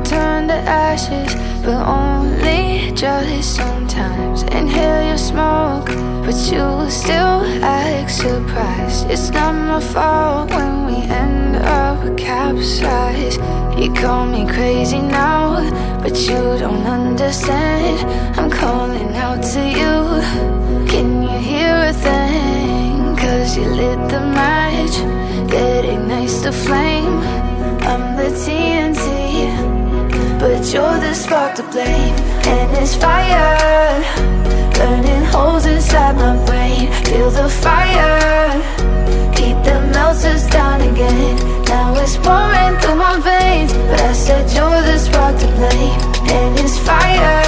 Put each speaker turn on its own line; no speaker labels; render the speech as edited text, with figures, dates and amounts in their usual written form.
turn to ashes, but only just sometimes. Inhale your smoke, but you still act surprised. It's not my fault when we end up capsized. You call me crazy now, but you don't understand. I'm calling out to you. Can you hear a thing? 'Cause you lit the match that ignites the flame. I'm the TNT, but you're the spark to blame. And it's fire, burning holes inside my brain. Feel the fire, heat that melts us down again. Now it's pouring through my veins, but I said you're the spark to blame. And it's fire,